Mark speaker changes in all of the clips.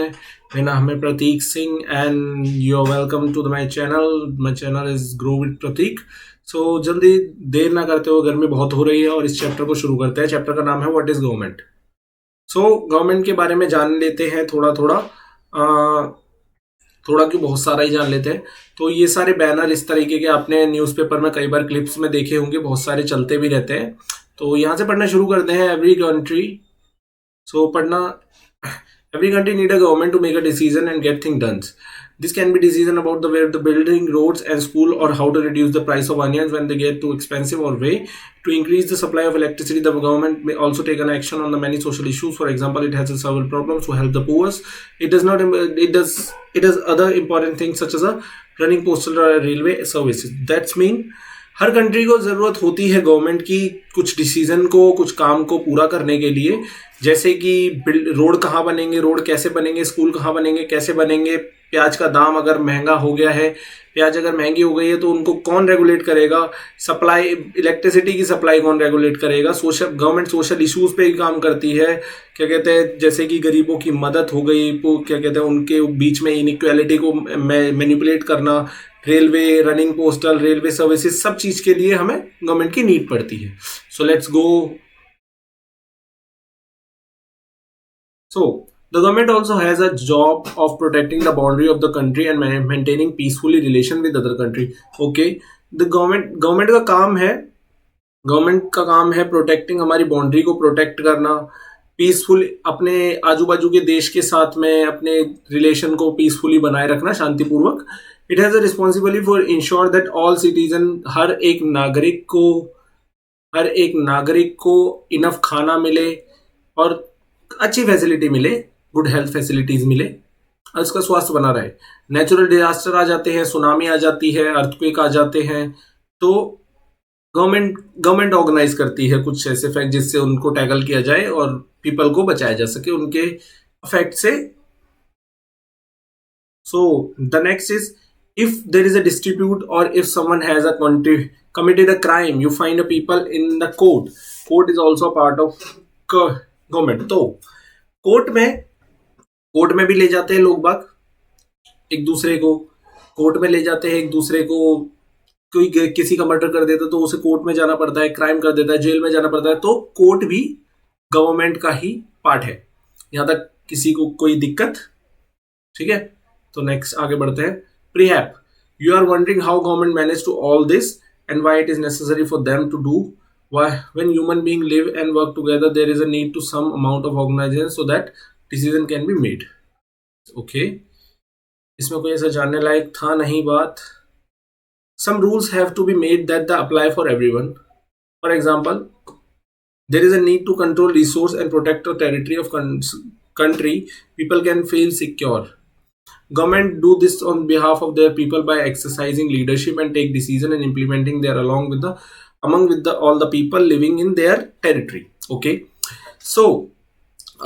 Speaker 1: मेरा नाम है Prateek Singh and you are welcome to my channel. My channel is grow with Prateek. So जल्दी देर ना करते हुए, गर्मी बहुत हो रही है और इस चैप्टर को शुरू करते हैं. चैप्टर का नाम है what is government. So government के बारे में जान लेते हैं थोड़ा थोड़ा. थोड़ा क्यों, बहुत सारा ही जान लेते हैं. तो ये सारे बैनर इस तरीके के आपने न्यूज़पेपर में कई बार क्लिप्स में देखे होंगे, बहुत सारे चलते भी रहते हैं. तो यहाँ से पढ़ना शुरू करते हैं. एवरी कंट्री, सो पढ़ना. Every country need a government to make a decision and get things done. This can be decision about the where the building roads and school, or how to reduce the price of onions when they get too expensive, or way to increase the supply of electricity. The government may also take an action on the many social issues. For example, it has several problems to help the poor. It does not. It does other important things such as a running postal or railway services. That's mean her country को ज़रूरत होती है government की कुछ decision को, कुछ काम को पूरा करने के लिए. जैसे कि रोड कहाँ बनेंगे, रोड कैसे बनेंगे, स्कूल कहाँ बनेंगे, कैसे बनेंगे. प्याज का दाम अगर महंगा हो गया है, प्याज अगर महंगी हो गई है तो उनको कौन रेगुलेट करेगा. सप्लाई, इलेक्ट्रिसिटी की सप्लाई कौन रेगुलेट करेगा. गवर्नमेंट सोशल इश्यूज पे ही काम करती है. क्या कहते हैं, जैसे कि गरीबों की मदद हो गई, क्या कहते हैं उनके बीच में इनइक्वालिटी को मैनिपुलेट करना. Railway, running postal, railway services, सब चीज के लिए हमें गवर्नमेंट की नीड पड़ती है. So let's go. So, the government also has a job of protecting the boundary of the country and maintaining peacefully relation with other country. Okay, the government का काम है प्रोटेक्टिंग, हमारी बाउंड्री को protect करना, peaceful, अपने आजू बाजू के देश के साथ में अपने रिलेशन को पीसफुली बनाए रखना, शांतिपूर्वक. It has a responsibility for ensure that all citizen, हर एक नागरिक को इनफ खाना मिले और अच्छी फैसिलिटी मिले, गुड हेल्थ फैसिलिटीज मिले और उसका स्वास्थ्य बना रहे. नेचुरल डिजास्टर आ जाते हैं, सुनामी आ जाती है, अर्थक्वेक आ जाते हैं, तो गवर्नमेंट ऑर्गेनाइज करती है कुछ ऐसे फैक्ट जिससे उनको टैकल किया जाए और पीपल को बचाया जा सके उनके इफेक्ट से. So the next is, if there is a dispute or if someone has committed a crime, you find a people in the court. Court is also a part of government. तो court में भी ले जाते हैं लोग बाग एक दूसरे को, कोर्ट में ले जाते हैं एक दूसरे को. कोई किसी का मर्डर कर देता है तो उसे कोर्ट में जाना पड़ता है, क्राइम कर देता है जेल में जाना पड़ता है. तो कोर्ट भी गवर्नमेंट का ही पार्ट है, यहां तक किसी को कोई दिक्कत. ठीक है, तो नेक्स्ट आगे बढ़ते हैं. Perhaps, you are wondering how government manage to all this and why it is necessary for them to do. Why, when human beings live and work together, there is a need to some amount of organization so that decision can be made. Okay, इसमें कोई ऐसा जानने लायक था नहीं बात. Some rules have to be made that apply for everyone. For example, there is a need to control resource and protect the territory of country. People can feel secure. Government do this on behalf of their people by exercising leadership and take decision and implementing their among with all the people living in their territory. Okay, so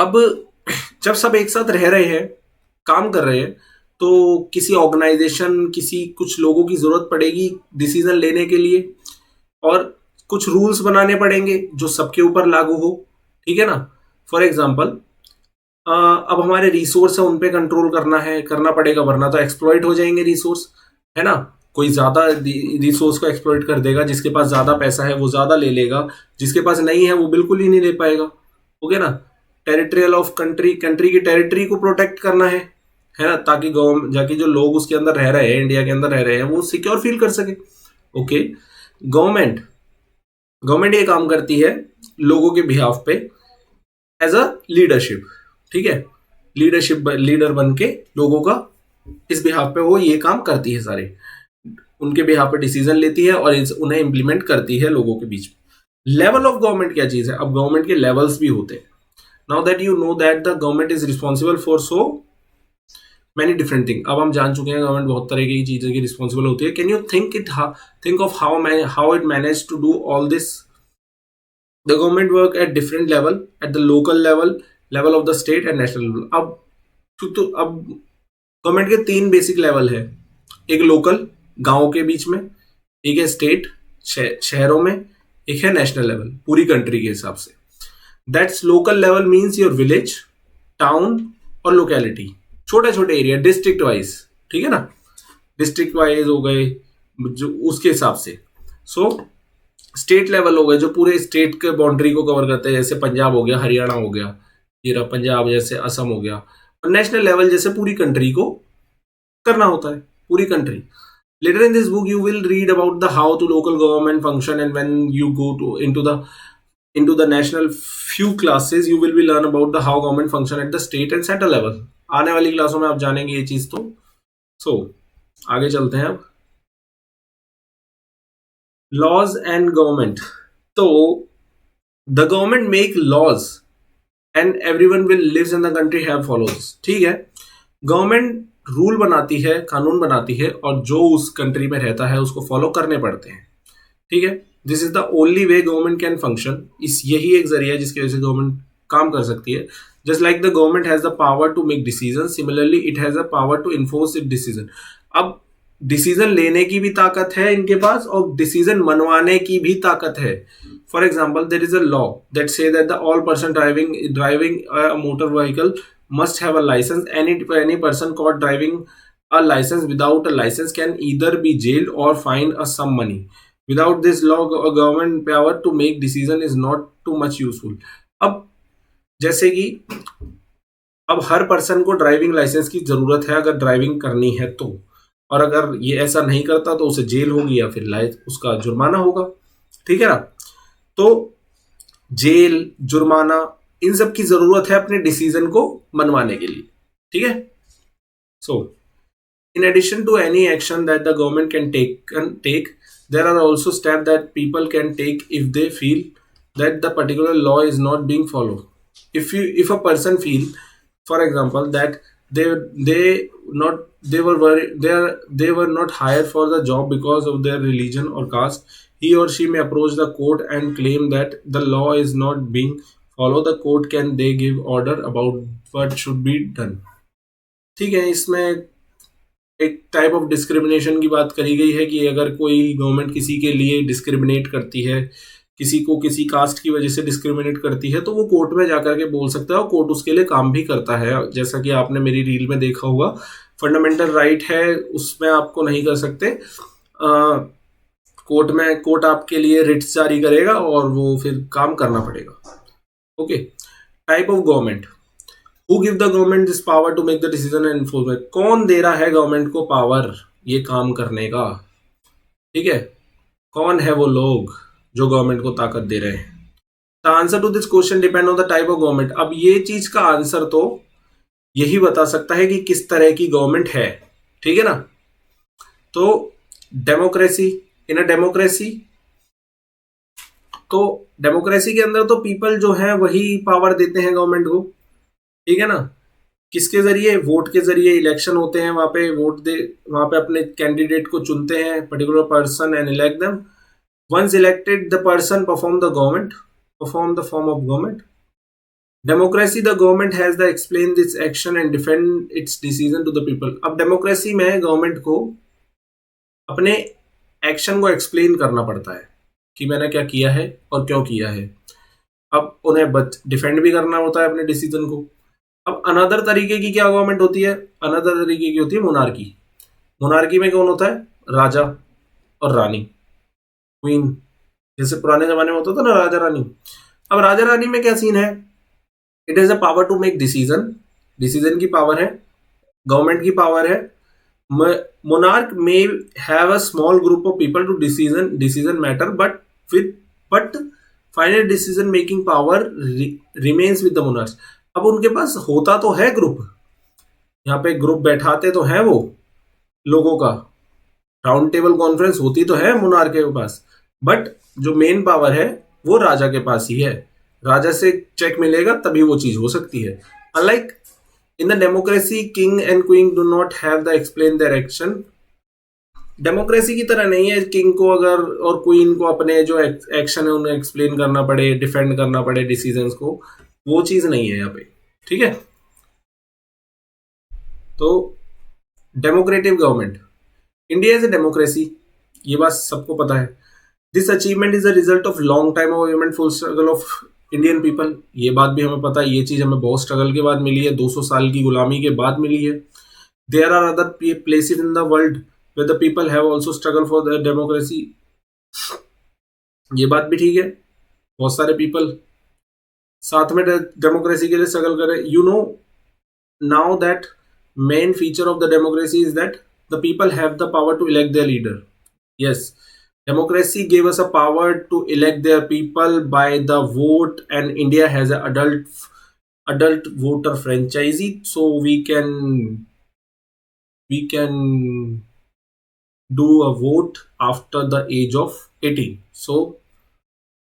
Speaker 1: अब जब सब एक साथ रह रहे हैं, काम कर रहे हैं, तो किसी ऑर्गेनाइजेशन, कुछ लोगों की जरूरत पड़ेगी डिसीजन लेने के लिए और कुछ रूल्स बनाने पड़ेंगे जो सबके ऊपर लागू हो. ठीक है ना. फॉर एग्जाम्पल, अब हमारे रिसोर्स है, उन पे कंट्रोल करना पड़ेगा, वरना तो एक्सप्लॉइट हो जाएंगे रिसोर्स, है ना. कोई ज्यादा रिसोर्स को एक्सप्लॉइट कर देगा, जिसके पास ज्यादा पैसा है वो ज्यादा ले लेगा, जिसके पास नहीं है वो बिल्कुल ही नहीं ले पाएगा. ओके ना. टेरिटोरियल ऑफ कंट्री की टेरिटरी को प्रोटेक्ट करना है ना, ताकि जाके जो लोग उसके अंदर रह रहे हैं, इंडिया के अंदर रह रहे हैं, वो सिक्योर फील कर सके. ओके, गवर्नमेंट ये काम करती है लोगों के बिहाफ पे एज अ लीडरशिप. ठीक है, लीडर बन के लोगों का इस बिहाफ पे वो ये काम करती है, सारे उनके बिहाफ पे डिसीजन लेती है और उन्हें इंप्लीमेंट करती है लोगों के बीच में. लेवल ऑफ गवर्नमेंट क्या चीज है. अब गवर्नमेंट के लेवल्स भी होते हैं. Now that you know that the government is responsible for so many different thing. अब हम जान चुके हैं गवर्नमेंट बहुत तरह की चीजों की रिस्पॉन्सिबल होती है. Can you think of how it manage to do all this. The government work at different level, at the local level of the state and national level. अब गवर्नमेंट के 3 बेसिक लेवल है. एक local, गांव के बीच में, एक है state, शहरों में, एक है नेशनल लेवल, पूरी कंट्री के हिसाब से. That's local level means your village, town और लोकेलिटी. छोटे छोटे एरिया डिस्ट्रिक्ट वाइज, ठीक है ना, डिस्ट्रिक्ट वाइज हो गए जो उसके हिसाब से। सो स्टेट लेवल हो गए जो पूरे स्टेट के बाउंड्री को कवर करते हैं, जैसे पंजाब हो गया, हरियाणा हो गया, ये रहा पंजाब, जैसे असम हो गया। और नेशनल लेवल जैसे पूरी कंट्री को करना होता है, पूरी country. Later in this book, you will read about the how to local government function, and when you go to into the national few classes, you will be learn about the how government function at the state and central level. आने वाली क्लासों में आप जानेंगे ये चीज तो। So आगे चलते हैं अब। Laws and government। तो the government make laws and everyone will lives in the country have follows। ठीक है, गवर्नमेंट रूल बनाती है, कानून बनाती है, और जो उस कंट्री में रहता है उसको फॉलो करने पड़ते हैं। ठीक है, this is the only way government can function. इस यही एक जरिया है जिसकी वजह से गवर्नमेंट काम कर सकती है। Just like the government has the power to make decision, similarly it has the power to enforce it decision. अब डिसीजन लेने की भी ताकत है इनके पास और डिसीजन मनवाने की भी ताकत है। For example, there is a law that say that the all person driving a motor vehicle must have a license. Any person caught driving a license without a license can either be jailed or fined a some money. Without this law, a government power to make decision is not too much useful. अब जैसे कि अब हर person को driving licence की जरूरत है अगर driving करनी है तो, और अगर ये ऐसा नहीं करता तो उसे जेल होगी या फिर उसका जुर्माना होगा। ठीक है ना, तो जेल, जुर्माना, इन सब की जरूरत है अपने डिसीजन को मनवाने के लिए। ठीक है, so in addition to any action that the government can take there are also step that people can take if they feel that the particular law is not being follow. If a person feel for example that they were not hired for the job because of their religion or caste, he or she may approach the court and claim that the law is not being follow the court can they give order about what should be done। ठीक है, इसमें एक type of discrimination की बात करी गई है कि अगर कोई गवर्नमेंट किसी के लिए डिस्क्रिमिनेट करती है, किसी को किसी कास्ट की वजह से डिस्क्रिमिनेट करती है, तो वो कोर्ट में जाकर के बोल सकता है और कोर्ट उसके लिए काम भी करता है। जैसा कि आपने मेरी रील में देखा होगा, फंडामेंटल राइट है, उसमें आपको नहीं कर सकते। कोर्ट आपके लिए रिट्स जारी करेगा और वो फिर काम करना पड़ेगा। Okay, type of government. Who give the government this power to make the decision and enforcement. कौन दे रहा है गवर्नमेंट को पावर ये काम करने का? ठीक है, कौन है वो लोग जो गवर्नमेंट को ताकत दे रहे हैं? The answer to this question depend on the type of government. अब ये चीज का आंसर तो यही बता सकता है कि किस तरह की गवर्नमेंट है। ठीक है ना, तो डेमोक्रेसी, इन अ डेमोक्रेसी, तो डेमोक्रेसी के अंदर तो पीपल जो है वही पावर देते हैं गवर्नमेंट को। ठीक है ना, किसके जरिए? वोट के जरिए इलेक्शन होते हैं, वहां पे वहां पे अपने कैंडिडेट को चुनते हैं, particular person, and elect them. Once elected the person perform the form of government. Democracy, the government has the explain this action and defend its decision to the people. अब डेमोक्रेसी में government को अपने action को explain करना पड़ता है कि मैंने क्या किया है और क्यों किया है। अब उन्हें डिफेंड भी करना होता है अपने डिसीजन को। अब अनदर तरीके की क्या गवर्नमेंट होती है? अनदर तरीके की होती है मोनार्की। मोनार्की में कौन होता है? राजा और रानी, क्वीन, जैसे पुराने जमाने में होता था ना राजा रानी। अब राजा रानी में क्या सीन है? It is a power to make decision की पावर है, गवर्नमेंट की पावर है। Monarch may have a small group of people to decision matter, but final decision making power remains with the monarch। अब उनके पास होता तो है ग्रुप, यहाँ पे ग्रुप बैठाते तो है वो लोगों का, राउंड टेबल कॉन्फ्रेंस होती तो है मोनार्क के पास, बट जो मेन पावर है वो राजा के पास ही है। राजा से चेक मिलेगा तभी वो चीज हो सकती है। Unlike in the democracy, king and queen do not have the explain their action। Democracy की तरह नहीं है किंग को अगर और क्वीन को अपने जो एक्शन है उन्हें एक्सप्लेन करना पड़े, डिफेंड करना पड़े डिसीजंस को, वो चीज नहीं है यहाँ पे। ठीक है, तो democratic government, India is a democracy, ये बात सबको पता है। This achievement is a result of long time of eventful struggle of Indian people, ये बात भी हमें पता है, ये चीज हमें बहुत स्ट्रगल के बाद मिली है, 200 साल की गुलामी के बाद मिली है। There are other places in the world where the people have also struggle for the democracy, ये बात भी ठीक है, बहुत सारे पीपल साथ में डेमोक्रेसी के लिए स्ट्रगल कर रहे हैं। You know now that main feature of the democracy is that the people have the power to elect their leader. Yes, democracy gave us a power to elect their people by the vote, and India has an adult voter franchise, so we can do a vote after the age of 18. So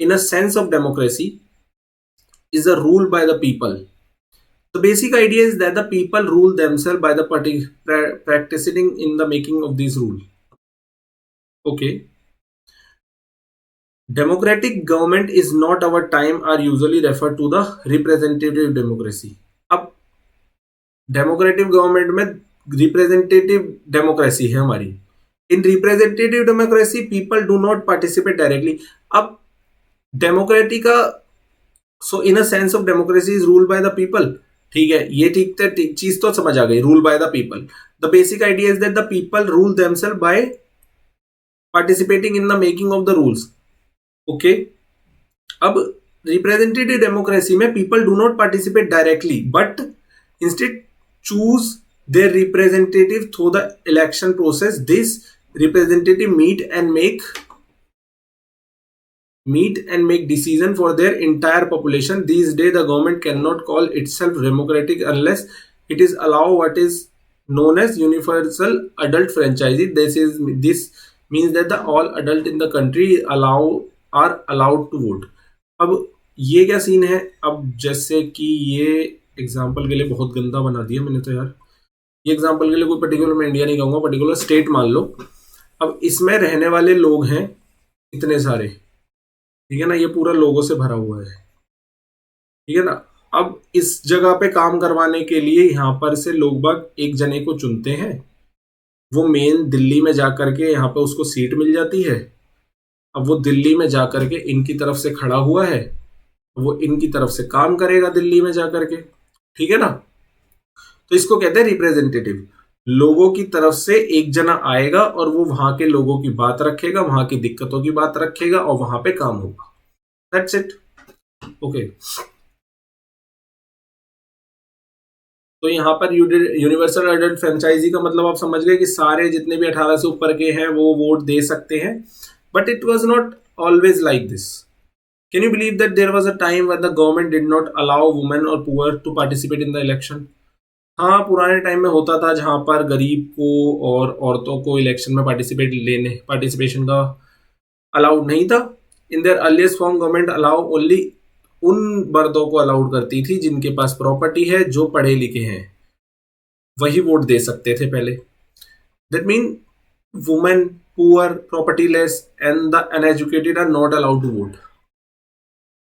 Speaker 1: in a sense of democracy is a rule by the people. The basic idea is that the people rule themselves by the practicing in the making of these rules. Okay. Democratic government is not our time are usually referred to the representative democracy. अब democratic government में representative democracy है हमारी। In representative democracy people do not participate directly. अब democratic का so in a sense of democracy is rule by the people, ठीक है, ये ठीक चीज तो समझ आ गई, rule by the people. The basic idea is that the people rule themselves by participating in the making of the rules. Okay, अब रिप्रेजेंटेटिव डेमोक्रेसी में people do not participate directly but instead choose their representative through the election process. This representative meet and make decision for their entire population. These days the government cannot call itself democratic unless it is allow what is known as universal adult franchise. This means that the all adult in the country are allowed to vote. अब ये क्या scene है, अब जैसे कि ये example के लिए बहुत गंदा बना दिया मैंने तो यार, ये एग्जाम्पल के लिए कोई पर्टिकुलर मैं इंडिया नहीं कहूंगा, पर्टिकुलर स्टेट मान लो। अब इसमें रहने वाले लोग हैं इतने सारे, ठीक है ना, ये पूरा लोगों से भरा हुआ है, ठीक है ना। अब इस जगह पे काम करवाने के लिए यहाँ पर से लोग बाग एक जने को चुनते हैं, वो मेन दिल्ली में जाकर के यहाँ पे उसको सीट मिल जाती है। अब वो दिल्ली में जाकर के इनकी तरफ से खड़ा हुआ है, वो इनकी तरफ से काम करेगा दिल्ली में जाकर के, ठीक है ना। तो इसको कहते हैं रिप्रेजेंटेटिव। लोगों की तरफ से एक जना आएगा और वो वहां के लोगों की बात रखेगा, वहां की दिक्कतों की बात रखेगा और वहां पे काम होगा। That's it. ओके, तो यहाँ पर यूनिवर्सल एडल्ट फ्रेंचाइजी का मतलब आप समझ गए कि सारे जितने भी 18 से ऊपर के हैं वो वोट दे सकते हैं, but it was not always like this. Can you believe that there was a time when the government did not allow women और poor to participate in the election? हाँ, पुराने टाइम में होता था जहां पर गरीब को और औरतों को इलेक्शन में पार्टिसिपेशन का अलाउड नहीं था। In their earliest form government allow only उन मर्दों को अलाउड करती थी जिनके पास प्रॉपर्टी है, जो पढ़े लिखे हैं, वही वोट दे सकते थे पहले। That mean women, poor, propertyless and the uneducated are not allowed to vote.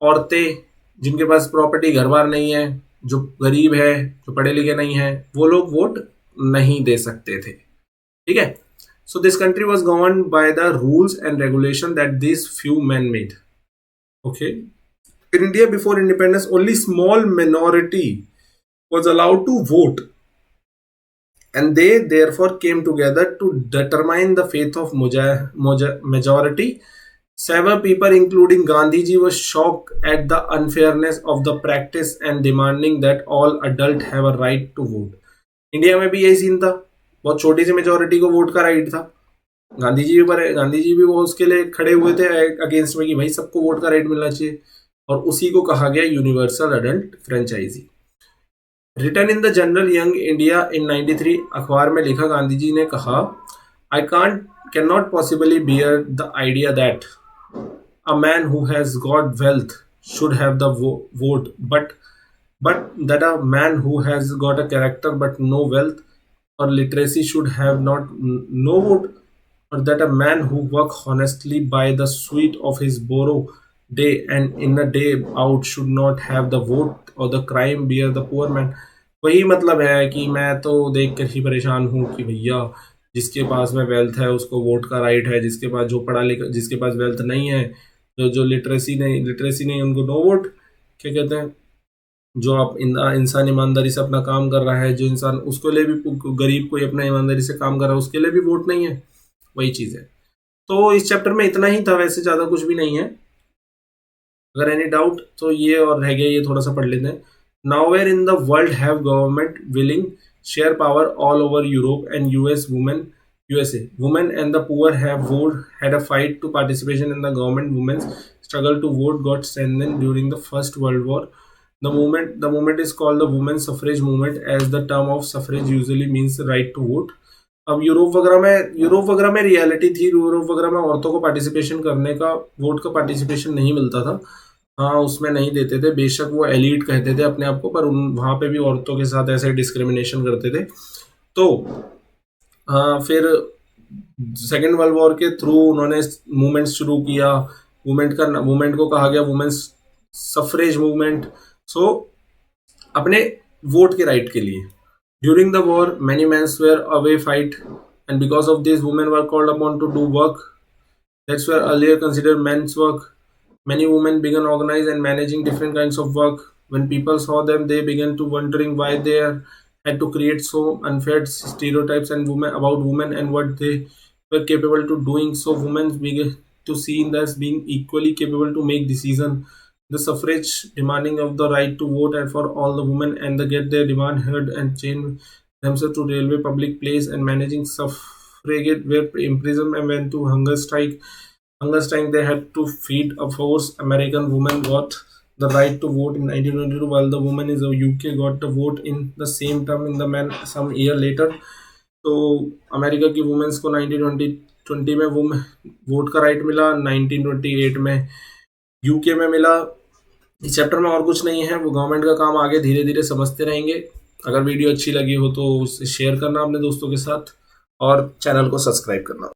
Speaker 1: औरतें जिनके पास प्रॉपर्टी, घर बार नहीं है, जो गरीब है, जो पढ़े लिखे नहीं है, वो लोग वोट नहीं दे सकते थे, ठीक है। So this country was governed by the rules and regulation that this few man made. Okay, in India before independence only small minority was allowed to vote, and they therefore came together to determine the fate of majority. Several people, including Gandhiji, were shocked at the unfairness of the practice and demanding that all adults have a right to vote. India में भी यही scene था, बहुत छोटी सी majority को vote का right था। गांधी जी भी वो उसके लिए खड़े हुए थे अगेंस्ट में कि भाई सबको वोट का राइट मिलना चाहिए, और उसी को कहा गया universal adult franchise. Return in the general young India in 93 अखबार में लिखा, गांधी जी ने कहा, I can not possibly bear the idea that a man who has got wealth should have the vote, but that a man who has got a character but no wealth or literacy should have no vote, or that a man who work honestly by the sweat of his borrow day and in a day out should not have the vote, or the crime bear the poor man. वही मतलब है कि मैं तो देख कर ही परेशान हूँ कि भैया जिसके पास में वेल्थ है उसको वोट का राइट है, जिसके पास जो पढ़ा लिखा, जिसके पास वेल्थ नहीं है, जो लिटरेसी नहीं उनको नो वोट। क्या कहते हैं, जो आप इंसान ईमानदारी से अपना काम कर रहा है, जो इंसान उसके लिए भी, गरीब कोई अपना ईमानदारी से काम कर रहा है उसके लिए भी वोट नहीं है, वही चीज़ है। तो इस चैप्टर में इतना ही था, वैसे ज़्यादा कुछ भी नहीं है। अगर एनी डाउट तो ये और रह गया, ये थोड़ा सा पढ़ लेते हैं। Nowhere in the world have government willing share power all over Europe and US women USA. Women and the poor have had a fight to participation in the government. Women's struggle to vote got strengthened during the First World War. The movement is called the women's suffrage movement, as the term of suffrage usually means the right to vote. अब Europe वगैरह में reality थी, Europe वगैरह में औरतों को participation करने का, वोट का पार्टिसिपेशन नहीं मिलता था। हाँ, उसमें नहीं देते थे, बेशक वो एलीट कहते थे अपने आप को, पर वहाँ पे भी औरतों के साथ ऐसे डिस्क्रिमिनेशन करते थे। तो फिर सेकेंड वर्ल्ड वॉर के थ्रू उन्होंने मूवमेंट शुरू किया। मूवमेंट को कहा गया वुमेन्स सफरेज मूवमेंट। सो अपने वोट के राइट के लिए। During the war many mens were away fight, and because of this women were called upon to do work that's were earlier considered mens work. Many women began organizing and managing different kinds of work. When people saw them, they began to wondering why they had to create so unfair stereotypes about women and what they were capable to doing. So women began to see them as being equally capable to make decisions. The suffrage demanding of the right to vote and for all the women and they get their demand heard and change themselves to railway public place and managing suffragette were imprisoned and went to hunger strike. They had to feed a force. American women got the right to vote in 1922, while the women in the UK got the vote in the same term in the man some year later. तो America की women's को 1920 में vote का right मिला, 1928 में UK में मिला। इस चैप्टर में और कुछ नहीं है, वो गवर्नमेंट का काम आगे धीरे धीरे समझते रहेंगे। अगर वीडियो अच्छी लगी हो तो उसे शेयर करना अपने दोस्तों के साथ और चैनल को सब्सक्राइब करना।